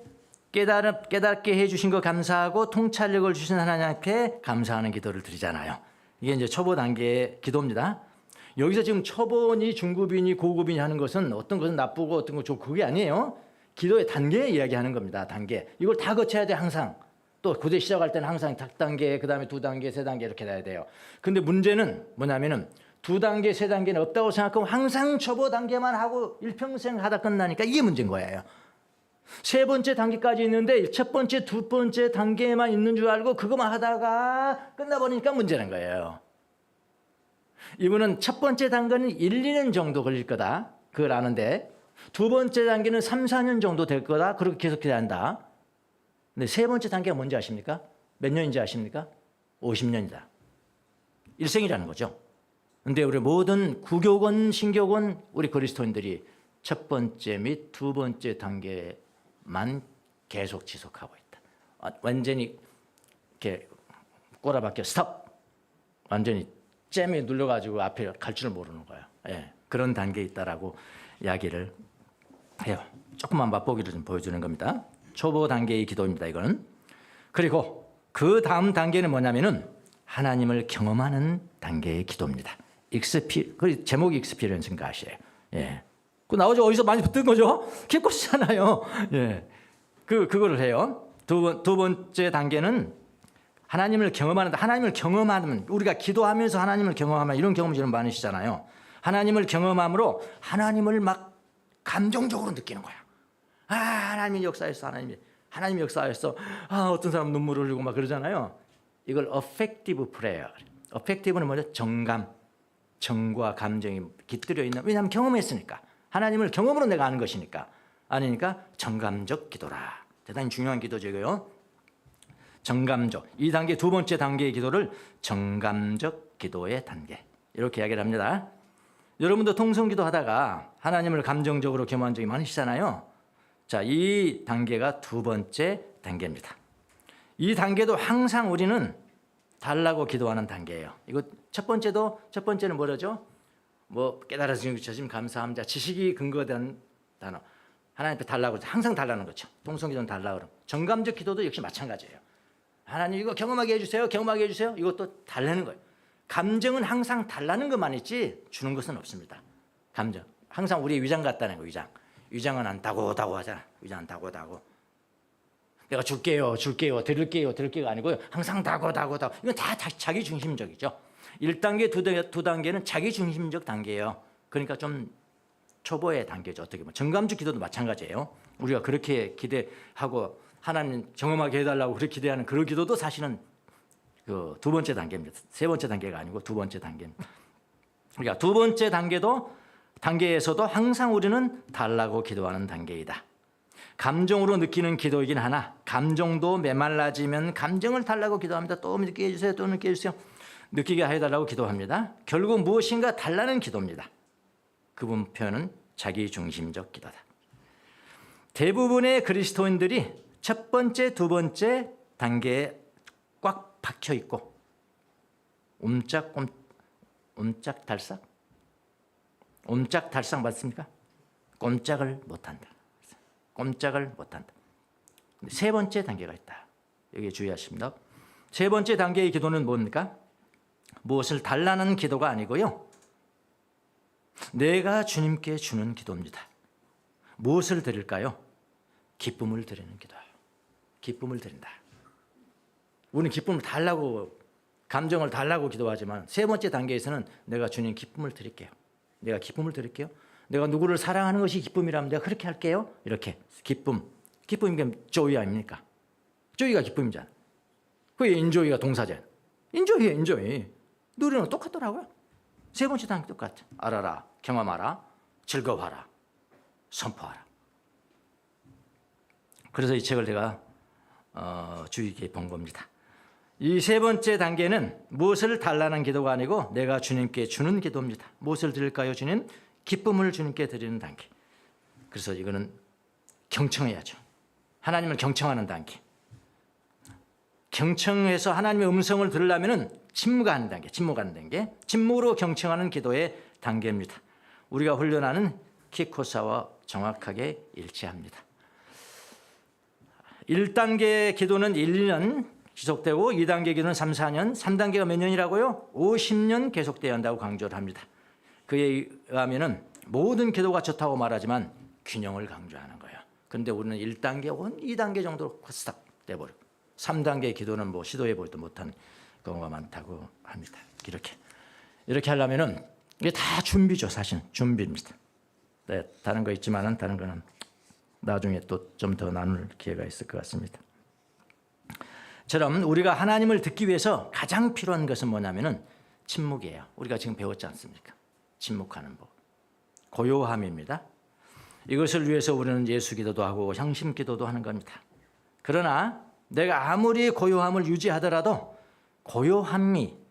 깨닫게 해주신 거 감사하고 통찰력을 주신 하나님께 감사하는 기도를 드리잖아요. 이게 이제 초보 단계의 기도입니다. 여기서 지금 초보니 중급이니 고급이니 하는 것은 어떤 것은 나쁘고 어떤 건 좋고 그게 아니에요. 기도의 단계 이야기하는 겁니다. 단계. 이걸 다 거쳐야 돼 항상. 또 구대 시작할 때는 항상 각 단계, 그 다음에 2단계, 3단계 이렇게 돼야 돼요. 근데 문제는 뭐냐면은 2단계, 3단계는 없다고 생각하고 항상 초보 단계만 하고 일평생 하다 끝나니까 이게 문제인 거예요. 세 번째 단계까지 있는데 첫 번째, 두 번째 단계만 있는 줄 알고 그것만 하다가 끝나버리니까 문제는 거예요. 이분은 첫 번째 단계는 1, 2년 정도 걸릴 거다. 그걸 아는데 두 번째 단계는 3, 4년 정도 될 거다. 그렇게 계속해야 한다. 근데 세 번째 단계가 뭔지 아십니까? 몇 년인지 아십니까? 50년이다. 일생이라는 거죠. 근데 우리 모든 구교건, 신교건 우리 그리스도인들이 첫 번째 및 두 번째 단계만 계속 지속하고 있다. 완전히 이렇게 꼬라박혀 스톱. 완전히 잼에 눌러가지고 앞에 갈 줄 모르는 거예요. 예, 그런 단계에 있다라고 이야기를 해요. 조금만 맛보기를 좀 보여주는 겁니다. 초보 단계의 기도입니다. 이거는. 그리고 그 다음 단계는 뭐냐면은 하나님을 경험하는 단계의 기도입니다. 그 제목이 익스피리언스인가 아시에요? 예, 그 나오죠. 어디서 많이 붙은 거죠? 기껏이잖아요. 예, 그거를 해요. 두 번째 단계는 하나님을 경험하면 우리가 기도하면서 하나님을 경험하면 이런 경험이 좀 많으시잖아요. 하나님을 경험함으로 하나님을 막 감정적으로 느끼는 거야. 하나님이 역사했어. 하나님이 역사했어. 어떤 사람 눈물 흘리고 막 그러잖아요. 이걸 affective prayer. affective는 뭐죠? 정과 감정이 깃들여 있는. 왜냐하면 경험했으니까. 하나님을 경험으로 내가 아는 것이니까. 아니니까 정감적 기도라. 대단히 중요한 기도죠, 이거요. 정감적. 이 단계 두 번째 단계의 기도를 정감적 기도의 단계. 이렇게 이야기를 합니다. 여러분도 통성기도 하다가 하나님을 감정적으로 경험한 적이 많으시잖아요. 자, 이 단계가 두 번째 단계입니다. 이 단계도 항상 우리는 달라고 기도하는 단계예요. 이거 첫 번째는 뭐라죠? 깨달아서 주시면 감사합니다. 지식이 근거된 단어. 하나님께 달라고 항상 달라는 거죠. 통성기도는 달라고 그러고. 정감적 기도도 역시 마찬가지예요. 하나님 이거 경험하게 해주세요. 경험하게 해주세요. 이것도 달라는 거예요. 감정은 항상 달라는 것만 있지 주는 것은 없습니다. 감정. 항상 우리의 위장 같다는 거예요. 위장은 안 다고 하잖아. 위장 안 다고. 내가 줄게요. 드릴게요가 아니고요. 항상 다고. 이건 다 자기 중심적이죠. 1단계, 2단계는 자기 중심적 단계예요. 그러니까 좀 초보의 단계죠. 어떻게 보면 정감적 기도도 마찬가지예요. 우리가 그렇게 기대하고 하나님 경험하게 해달라고 그렇게 기대하는 그런 기도도 사실은 그 두 번째 단계입니다. 세 번째 단계가 아니고 두 번째 단계입니다. 그러니까 두 번째 단계도 단계에서도 항상 우리는 달라고 기도하는 단계이다. 감정으로 느끼는 기도이긴 하나 감정도 메말라지면 감정을 달라고 기도합니다. 또 느끼게 해주세요. 또 느끼게 해주세요. 느끼게 해달라고 기도합니다. 결국 무엇인가 달라는 기도입니다. 그분 표현은 자기중심적 기도다. 대부분의 그리스도인들이 첫 번째, 두 번째 단계에 꽉 박혀 있고 옴짝달싹 맞습니까? 꼼짝을 못한다. 꼼짝을 못한다. 세 번째 단계가 있다. 여기에 주의하십니다. 세 번째 단계의 기도는 뭡니까? 무엇을 달라는 기도가 아니고요. 내가 주님께 주는 기도입니다. 무엇을 드릴까요? 기쁨을 드리는 기도예요. 기쁨을 드린다. 우리는 기쁨을 달라고 감정을 달라고 기도하지만 세 번째 단계에서는 내가 주님 기쁨을 드릴게요. 내가 기쁨을 드릴게요. 내가 누구를 사랑하는 것이 기쁨이라면 내가 그렇게 할게요. 이렇게 기쁨이 조이 아닙니까? 조이가 기쁨이잖아. 그게 인조이가 동사잖아. 인조이. 누리는 똑같더라고요. 세 번째 단계 똑같아. 알아라, 경험하라, 즐거워하라, 선포하라. 그래서 이 책을 제가 주의 깊게 본 겁니다. 이 세 번째 단계는 무엇을 달라는 기도가 아니고 내가 주님께 주는 기도입니다. 무엇을 드릴까요, 주님? 기쁨을 주님께 드리는 단계. 그래서 이거는 경청해야죠. 하나님을 경청하는 단계. 경청해서 하나님의 음성을 들으려면 침묵하는 단계. 침묵으로 경청하는 기도의 단계입니다. 우리가 훈련하는 키코사와 정확하게 일치합니다. 1단계 기도는 1년 지속되고 2단계 기도는 3, 4년, 3단계가 몇 년이라고요? 50년 계속되어야 한다고 강조를 합니다. 그에 의하면 모든 기도가 좋다고 말하지만 균형을 강조하는 거예요. 그런데 우리는 1단계 혹은 2단계 정도로 스탑 돼버리고 3단계 기도는 뭐 시도해보지도 못한 경우가 많다고 합니다. 이렇게 하려면은 이게 다 준비죠. 사실 준비입니다. 네, 다른 거 있지만은 다른 거는 나중에 또 좀 더 나눌 기회가 있을 것 같습니다. 처럼 우리가 하나님을 듣기 위해서 가장 필요한 것은 뭐냐면은 침묵이에요. 우리가 지금 배웠지 않습니까? 침묵하는 법. 고요함입니다. 이것을 위해서 우리는 예수 기도도 하고 향심 기도도 하는 겁니다. 그러나 내가 아무리 고요함을 유지하더라도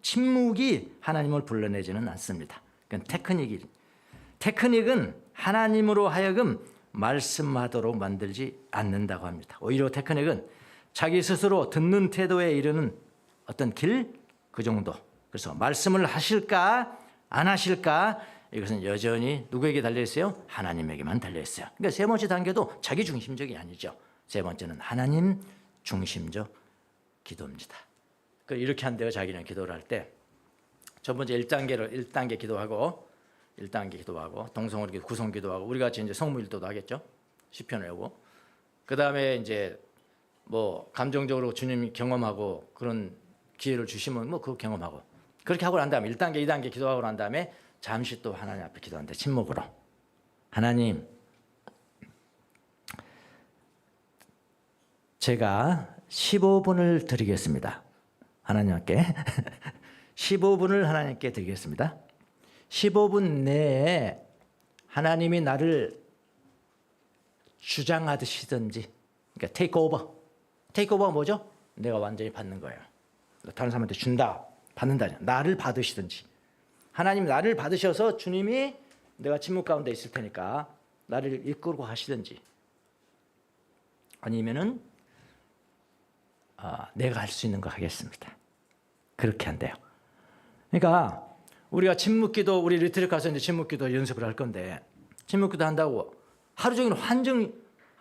침묵이 하나님을 불러내지는 않습니다. 그건 테크닉은 하나님으로 하여금 말씀하도록 만들지 않는다고 합니다. 오히려 테크닉은 자기 스스로 듣는 태도에 이르는 어떤 그 정도. 그래서 말씀을 하실까 안 하실까 이것은 여전히 누구에게 달려있어요? 하나님에게만 달려있어요. 그러니까 세 번째 단계도 자기 중심적이 아니죠. 세 번째는 하나님 중심적 기도입니다. 이렇게 한대요. 자기는 기도를 할 때 첫 번째 1단계 기도하고 동성으로 구성 기도하고 우리 같이 이제 성무일도도 하겠죠. 시편을 외우고 그 다음에 이제 뭐 감정적으로 주님이 경험하고 그런 기회를 주시면 뭐 그거 경험하고 그렇게 하고 난 다음에 1단계, 2단계 기도하고 난 다음에 잠시 또 하나님 앞에 기도하는데 침묵으로 하나님 제가 15분을 드리겠습니다. 하나님께 15분을 하나님께 드리겠습니다. 15분 내에 하나님이 나를 주장하시든지 그러니까 테이크오버가 뭐죠? 내가 완전히 받는 거예요. 다른 사람한테 준다, 받는다. 나를 받으시든지 하나님 나를 받으셔서 주님이 내가 침묵 가운데 있을 테니까 나를 이끌고 가시든지 아니면은 내가 할 수 있는 거 하겠습니다. 그렇게 한대요. 그러니까 우리가 침묵기도 우리 리트릿 가서 이제 침묵기도 연습을 할 건데 침묵기도 한다고 하루 종일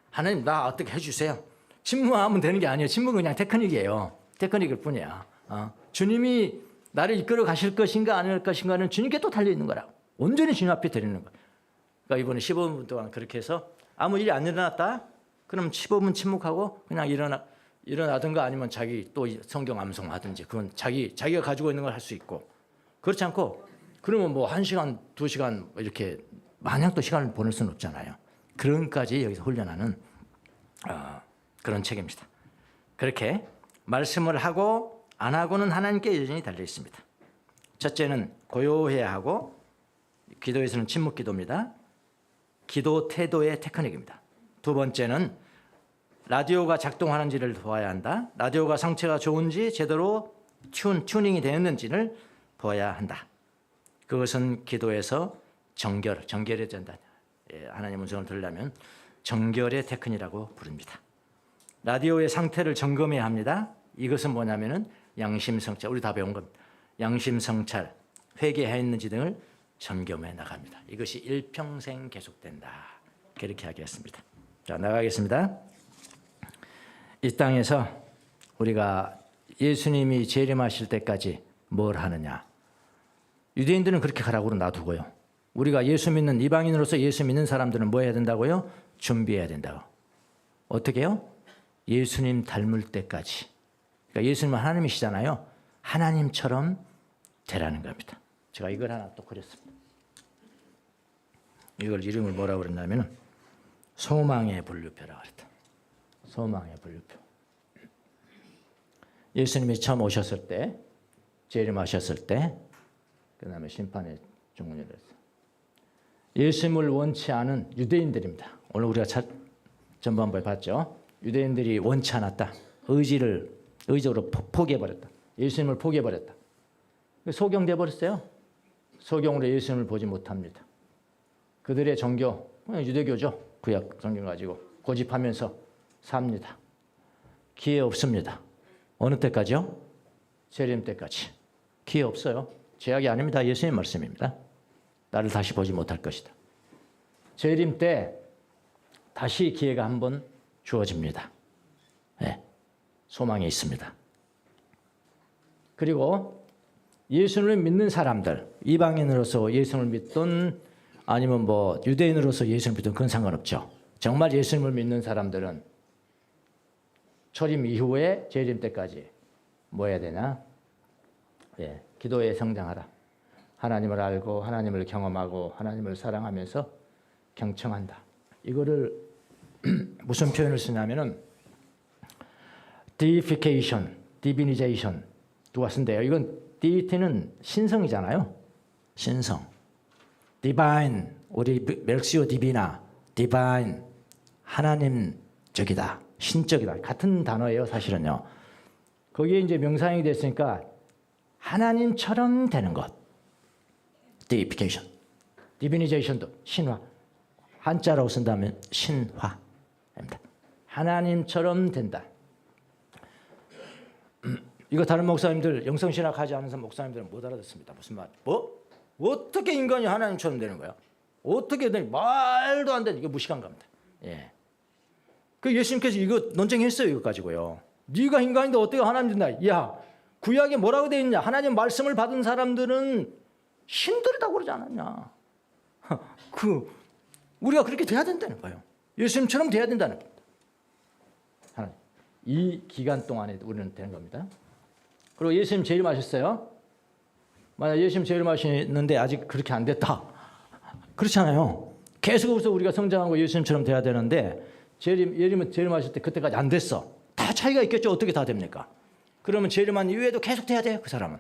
하나님 나 어떻게 해주세요. 침묵하면 되는 게 아니에요. 침묵은 그냥 테크닉이에요. 테크닉일 뿐이야. 주님이 나를 이끌어 가실 것인가 아닐 것인가는 주님께 또 달려 있는 거라고. 온전히 주님 앞에 드리는 거예요. 그러니까 이번에 15분 동안 그렇게 해서 아무 일이 안 일어났다? 그럼 15분 침묵하고 그냥 일어나든가 아니면 자기 또 성경 암송하든지 그건 자기가 가지고 있는 걸 할 수 있고 그렇지 않고 그러면 뭐 1시간, 2시간 이렇게 마냥 또 시간을 보낼 수는 없잖아요. 그런까지 여기서 훈련하는 그런 책입니다. 그렇게 말씀을 하고 안 하고는 하나님께 여전히 달려 있습니다. 첫째는 고요해야 하고 기도에서는 침묵 기도입니다. 기도 태도의 테크닉입니다. 두 번째는 라디오가 작동하는지를 보아야 한다. 라디오가 상태가 좋은지 제대로 튜닝이 되었는지를 보아야 한다. 그것은 기도에서 정결이 된다. 하나님의 음성을 들으려면 정결의 테크닉이라고 부릅니다. 라디오의 상태를 점검해야 합니다. 이것은 뭐냐면은 양심성찰, 우리 다 배운 겁니다. 양심성찰, 회개했는지 등을 점검해 나갑니다. 이것이 일평생 계속된다. 그렇게 하겠습니다. 자, 나가겠습니다. 이 땅에서 우리가 예수님이 재림하실 때까지 뭘 하느냐? 유대인들은 그렇게 가라고 놔두고요. 우리가 예수 믿는 이방인으로서 예수 믿는 사람들은 뭐 해야 된다고요? 준비해야 된다고. 어떻게 해요? 예수님 닮을 때까지. 그러니까 예수님은 하나님이시잖아요. 하나님처럼 되라는 겁니다. 제가 이걸 하나 또 그렸습니다. 이걸 이름을 뭐라고 그랬냐면 소망의 분류표라고 그랬다. 소망의 분류표. 예수님이 처음 오셨을 때, 재림하셨을 때, 그 다음에 심판의 종문을 했어요. 예수님을 원치 않은 유대인들입니다. 오늘 우리가 전반부에 봤죠. 유대인들이 원치 않았다. 의적으로 포기해버렸다. 예수님을 포기해버렸다. 소경돼 버렸어요. 소경으로 예수님을 보지 못합니다. 그들의 종교, 유대교죠. 구약 성경 가지고 고집하면서 삽니다. 기회 없습니다. 어느 때까지요? 재림 때까지. 기회 없어요. 제약이 아닙니다. 예수님 말씀입니다. 나를 다시 보지 못할 것이다. 재림 때 다시 기회가 한번 주어집니다. 네, 소망이 있습니다. 그리고 예수를 믿는 사람들, 이방인으로서 예수를 믿든 아니면 뭐 유대인으로서 예수를 믿든 그건 상관없죠. 정말 예수님을 믿는 사람들은 초림 이후에 재림 때까지 뭐 해야 되나? 예, 기도에 성장하라. 하나님을 알고 하나님을 경험하고 하나님을 사랑하면서 경청한다. 이거를 무슨 표현을 쓰냐면은 deification, divinization 누가 쓴대요. 이건 deity는 신성이잖아요. 신성. divine, 우리 멜시오 디비나, divine, 하나님적이다, 신적이다. 같은 단어예요, 사실은요. 거기에 이제 명사형이 됐으니까 하나님처럼 되는 것. deification, divinization도 신화. 한자라고 쓴다면 신화입니다. 하나님처럼 된다. 이거 다른 목사님들 영성신학 하지 않은 목사님들은 못 알아듣습니다. 무슨 말? 뭐? 어떻게 인간이 하나님처럼 되는 거야? 어떻게 되는? 말도 안 돼. 이거 무식한 겁니다. 예. 그 예수님께서 이거 논쟁했어요. 이거 가지고요. 네가 인간인데 어떻게 하나님 된다? 야, 구약에 뭐라고 되어 있냐? 하나님 말씀을 받은 사람들은 신들이라고 그러지 않았냐? 우리가 그렇게 돼야 된다는 거예요. 예수님처럼 돼야 된다는 겁니다. 하나님. 이 기간 동안에 우리는 되는 겁니다. 그리고 예수님 재림하셨어요. 만약 예수님 재림하시는데 아직 그렇게 안 됐다. 그렇잖아요. 계속해서 우리가 성장하고 예수님처럼 돼야 되는데 재림하실 때 그때까지 안 됐어. 다 차이가 있겠죠. 어떻게 다 됩니까? 그러면 재림한 이후에도 계속 돼야 돼요. 그 사람은.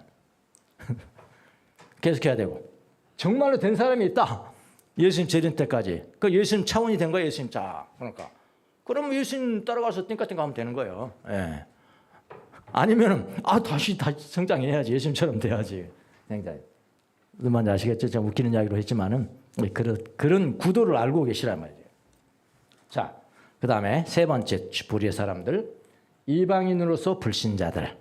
계속해야 되고. 정말로 된 사람이 있다. 예수님 재림 때까지. 그 예수님 차원이 된 거예요. 예수님 자. 그러니까. 그러면 예수님 따라가서 띵까띵까 하면 되는 거예요. 예. 아니면은 다시 성장해야지. 예수님처럼 돼야지. 굉장히. 무슨 말인지 아시겠죠? 제가 웃기는 이야기로 했지만은 그런 구도를 알고 계시란 말이에요. 자, 그 다음에 세 번째 부류의 사람들, 이방인으로서 불신자들.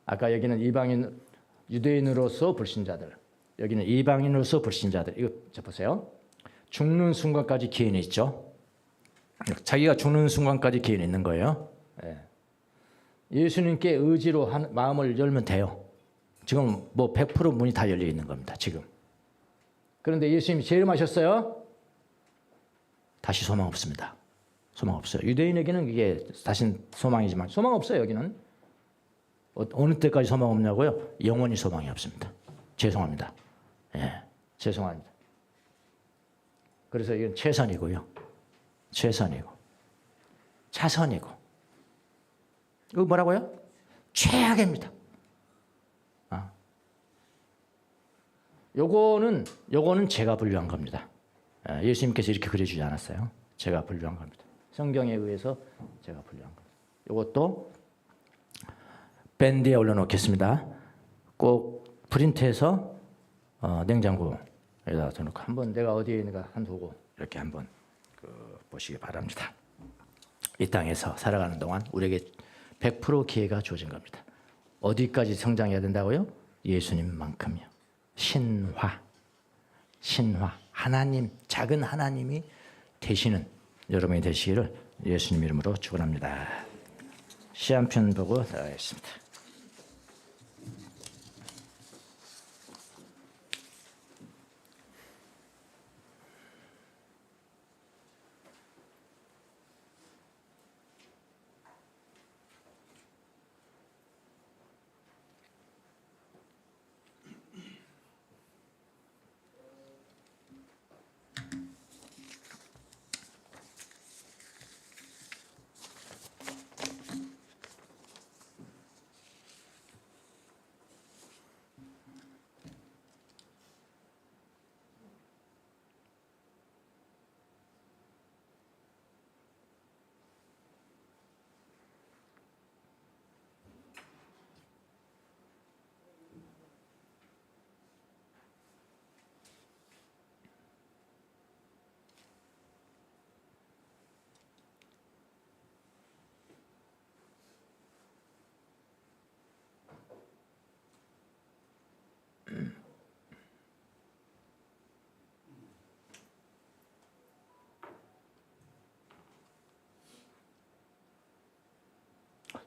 아까 여기는 유대인으로서 불신자들. 여기는 이방인으로서 불신자들. 이거 보세요. 죽는 순간까지 기회는 있죠. 자기가 죽는 순간까지 기회는 있는 거예요. 예. 예수님께 의지로 마음을 열면 돼요. 지금 뭐 100% 문이 다 열려 있는 겁니다. 지금. 그런데 예수님이 재림하셨어요. 다시 소망 없습니다. 소망 없어요. 유대인에게는 이게 다시 소망이지만 소망 없어요. 여기는. 어느 때까지 소망 없냐고요? 영원히 소망이 없습니다. 죄송합니다. 예, 죄송합니다. 그래서 이건 최선이고요. 최선이고 차선이고 이거 뭐라고요? 최악입니다. 요거는 제가 분류한 겁니다. 예수님께서 이렇게 그려주지 않았어요. 제가 분류한 겁니다. 성경에 의해서 제가 분류한 겁니다. 요것도 밴드에 올려놓겠습니다. 꼭 프린트해서 냉장고에다 넣어놓고 한번 내가 어디에 있는가 한 보고 이렇게 한번 보시기 바랍니다. 이 땅에서 살아가는 동안 우리에게 100% 기회가 주어진 겁니다. 어디까지 성장해야 된다고요? 예수님만큼이요. 신화, 하나님, 작은 하나님이 되시는 여러분이 되시기를 예수님 이름으로 축원합니다. 시 한 편 보고 나가겠습니다.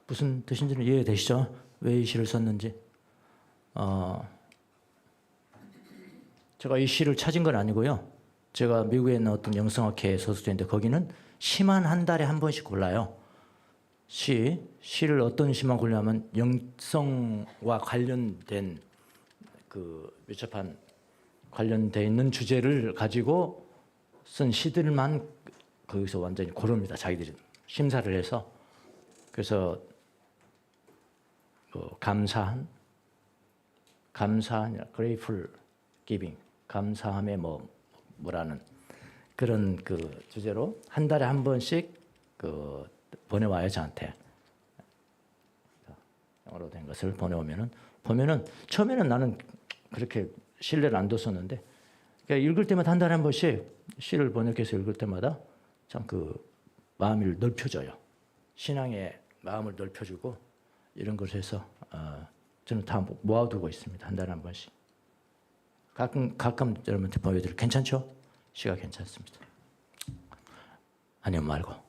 무슨 뜻인지는 이해되시죠? 왜 이 시를 썼는지. 제가 이 시를 찾은 건 아니고요. 제가 미국에 있는 어떤 영성학회 소속자인데 거기는 시만 한 달에 한 번씩 골라요. 시를 어떤 시만 골라면 영성과 관련된 밀접한 관련돼 있는 주제를 가지고 쓴 시들만 거기서 완전히 고릅니다. 자기들이 심사를 해서. 그래서 감사한, grateful giving, 감사함의 뭐라는 그런 주제로 한 달에 한 번씩 보내와요 저한테. 영어로 된 것을 보내오면은 보면은 처음에는 나는 그렇게 신뢰를 안 뒀었는데 그러니까 읽을 때마다 한 달에 한 번씩 시를 번역해서 읽을 때마다 참 마음을 넓혀줘요. 신앙의 마음을 넓혀주고 이런 것을 해서 저는 다 모아두고 있습니다. 한 달에 한 번씩. 가끔 여러분한테 보여드릴 괜찮죠? 시가 괜찮습니다. 아니요 말고.